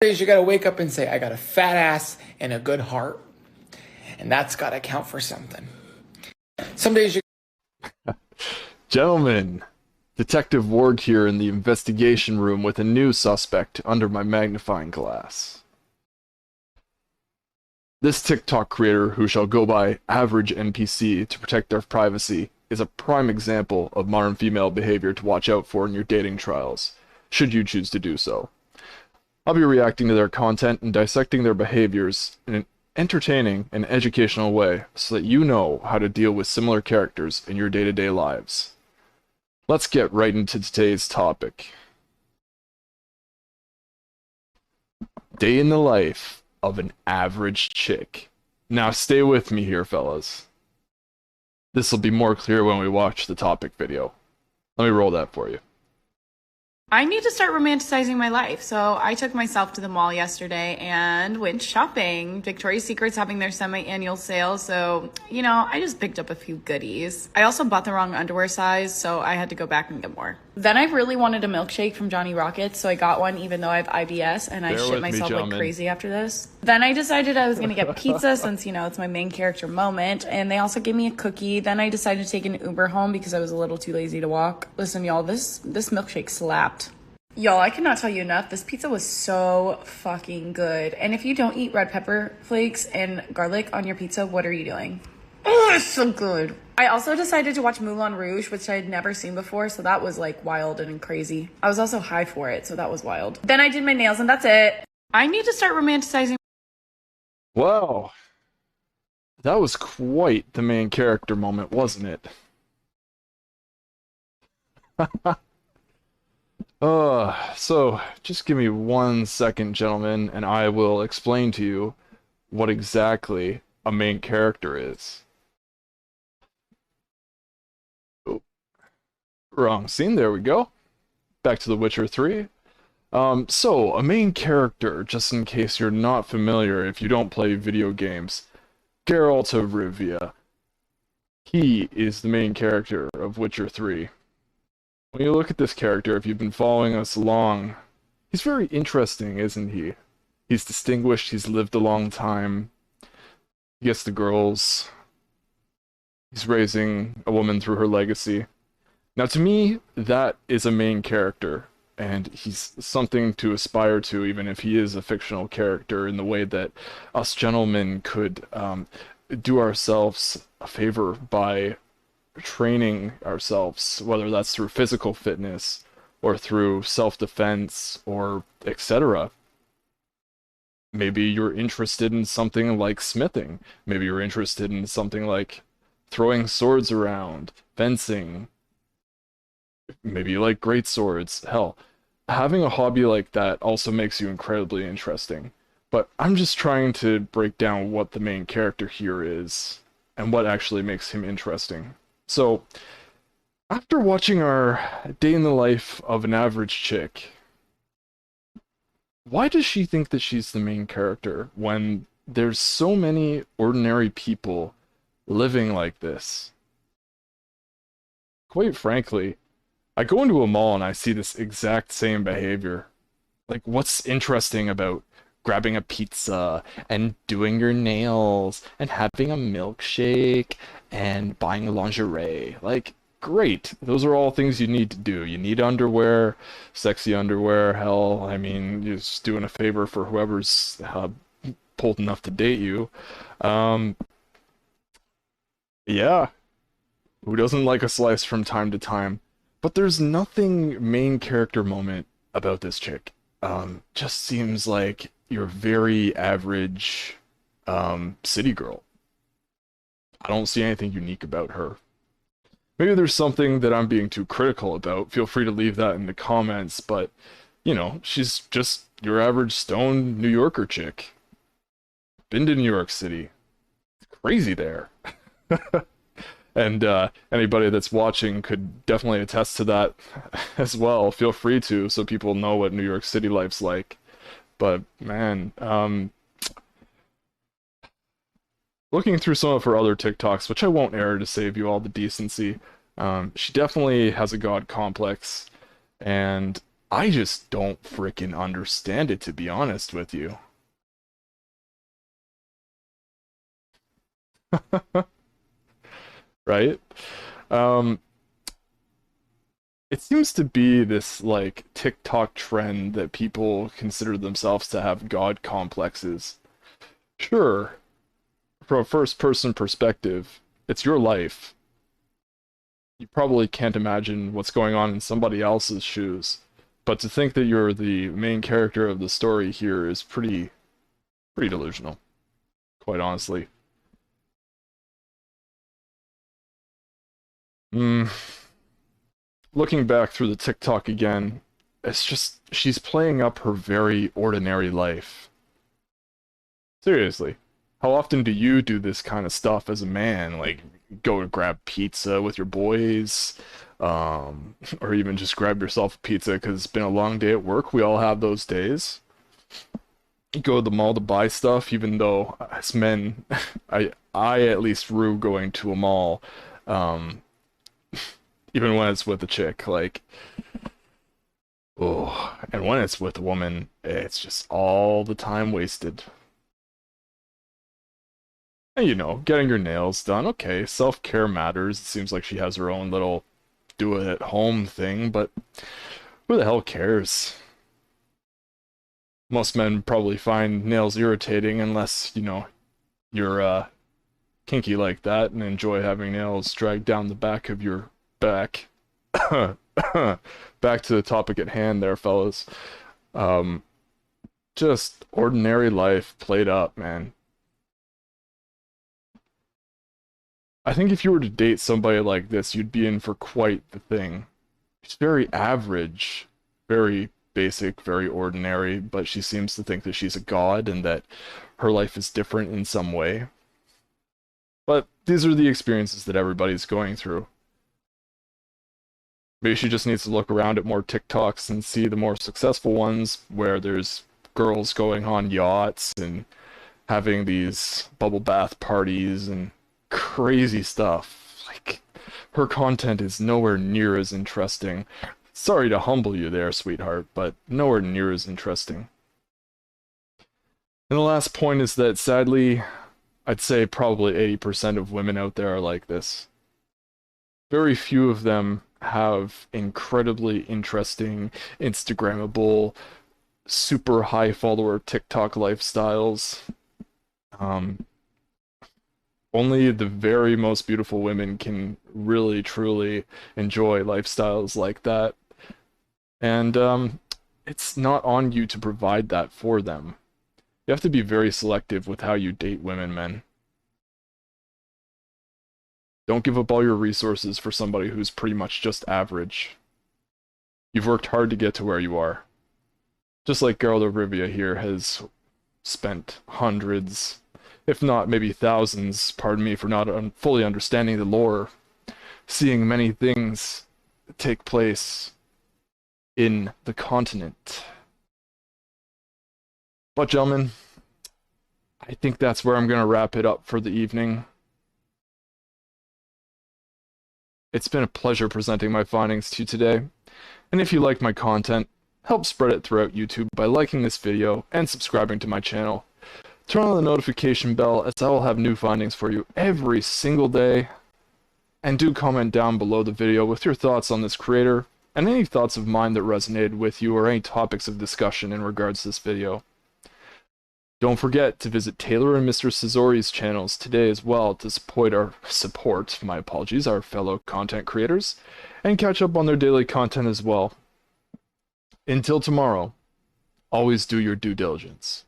Days you gotta wake up and say, I got a fat ass and a good heart. And that's gotta count for something. Some days you Gentlemen, Detective Ward here in the investigation room with a new suspect under my magnifying glass. This TikTok creator, who shall go by Average NPC to protect their privacy, is a prime example of modern female behavior to watch out for in your dating trials, should you choose to do so. I'll be reacting to their content and dissecting their behaviors in an entertaining and educational way so that you know how to deal with similar characters in your day-to-day lives. Let's get right into today's topic. Day in the life of an average chick. Now stay with me here, fellas. This will be more clear when we watch the topic video. Let me roll that for you. I need to start romanticizing my life. So I took myself to the mall yesterday and went shopping. Victoria's Secret's having their semi-annual sale. So, I just picked up a few goodies. I also bought the wrong underwear size, so I had to go back and get more. Then I really wanted a milkshake from Johnny Rockets, so I got one even though I have IBS and I shit myself like crazy after this. Then I decided I was going to get pizza since, it's my main character moment. And they also gave me a cookie. Then I decided to take an Uber home because I was a little too lazy to walk. Listen, y'all, this milkshake slapped. Y'all, I cannot tell you enough. This pizza was so fucking good. And if you don't eat red pepper flakes and garlic on your pizza, what are you doing? Oh, it's so good. I also decided to watch Moulin Rouge, which I had never seen before, so that was like wild and crazy. I was also high for it, so that was wild. Then I did my nails and that's it. I need to start romanticizing. Wow. That was quite the main character moment, wasn't it? So just give me 1 second, gentlemen, and I will explain to you what exactly a main character is. Oh, wrong scene, there we go. Back to The Witcher 3. So a main character, just in case you're not familiar if you don't play video games, Geralt of Rivia. He is the main character of Witcher 3. When you look at this character, if you've been following us along, he's very interesting, isn't he? He's distinguished, he's lived a long time, he gets the girls, he's raising a woman through her legacy. Now to me, that is a main character, and he's something to aspire to, even if he is a fictional character, in the way that us gentlemen could do ourselves a favor by training ourselves, whether that's through physical fitness or through self-defense or etc. Maybe you're interested in something like smithing. Maybe you're interested in something like throwing swords around, fencing. Maybe you like great swords. Hell, having a hobby like that also makes you incredibly interesting. But I'm just trying to break down what the main character here is and what actually makes him interesting. So, after watching our day in the life of an average chick, why does she think that she's the main character when there's so many ordinary people living like this? Quite frankly, I go into a mall and I see this exact same behavior. Like, what's interesting about grabbing a pizza and doing your nails and having a milkshake and buying lingerie? Like, great. Those are all things you need to do. You need underwear, sexy underwear. Hell, I mean, you're just doing a favor for whoever's bold enough to date you. Yeah, who doesn't like a slice from time to time? But there's nothing main character moment about this chick. Just seems like your very average city girl. I don't see anything unique about her. Maybe there's something that I'm being too critical about. Feel free to leave that in the comments, but, she's just your average stoned New Yorker chick. Been to New York City. It's crazy there. And anybody that's watching could definitely attest to that as well. Feel free to, so people know what New York City life's like. But, man, looking through some of her other TikToks, which I won't air to save you all the decency, she definitely has a god complex, and I just don't frickin' understand it, to be honest with you. Right? Um, it seems to be this like TikTok trend that people consider themselves to have god complexes. Sure, from a first person perspective, it's your life. You probably can't imagine what's going on in somebody else's shoes. But to think that you're the main character of the story here is pretty delusional, quite honestly. Mm, looking back through the TikTok again, it's just she's playing up her very ordinary life. Seriously, how often do you do this kind of stuff as a man? Like go to grab pizza with your boys, or even just grab yourself a pizza because it's been a long day at work. We all have those days. You go to the mall to buy stuff, even though as men, I at least rue going to a mall, um, even when it's with a chick. Like, oh, and when it's with a woman, it's just all the time wasted. And you know, getting your nails done, okay, self-care matters. It seems like she has her own little do it at home thing, but who the hell cares? Most men probably find nails irritating unless, you know, you're kinky like that and enjoy having nails dragged down the back of your back. Back to the topic at hand there, fellas. Um, just ordinary life played up, man. I think if you were to date somebody like this, you'd be in for quite the thing. She's very average, very basic, very ordinary, but she seems to think that she's a god and that her life is different in some way. But these are the experiences that everybody's going through. Maybe she just needs to look around at more TikToks and see the more successful ones where there's girls going on yachts and having these bubble bath parties and crazy stuff. Like, her content is nowhere near as interesting. Sorry to humble you there, sweetheart, but nowhere near as interesting. And the last point is that sadly, I'd say probably 80% of women out there are like this. Very few of them have incredibly interesting, Instagrammable, super high follower TikTok lifestyles. Um, Only the very most beautiful women can really truly enjoy lifestyles like that. And it's not on you to provide that for them. You have to be very selective with how you date women, men. Don't give up all your resources for somebody who's pretty much just average. You've worked hard to get to where you are. Just like Geralt of Rivia here has spent hundreds, if not maybe thousands, pardon me for not fully understanding the lore, seeing many things take place in the continent. But gentlemen, I think that's where I'm going to wrap it up for the evening. It's been a pleasure presenting my findings to you today, and if you like my content, help spread it throughout YouTube by liking this video and subscribing to my channel. Turn on the notification bell as I will have new findings for you every single day, and do comment down below the video with your thoughts on this creator, and any thoughts of mine that resonated with you or any topics of discussion in regards to this video. Don't forget to visit Taylor and Mr. Sazori's channels today as well to support our fellow content creators, and catch up on their daily content as well. Until tomorrow, always do your due diligence.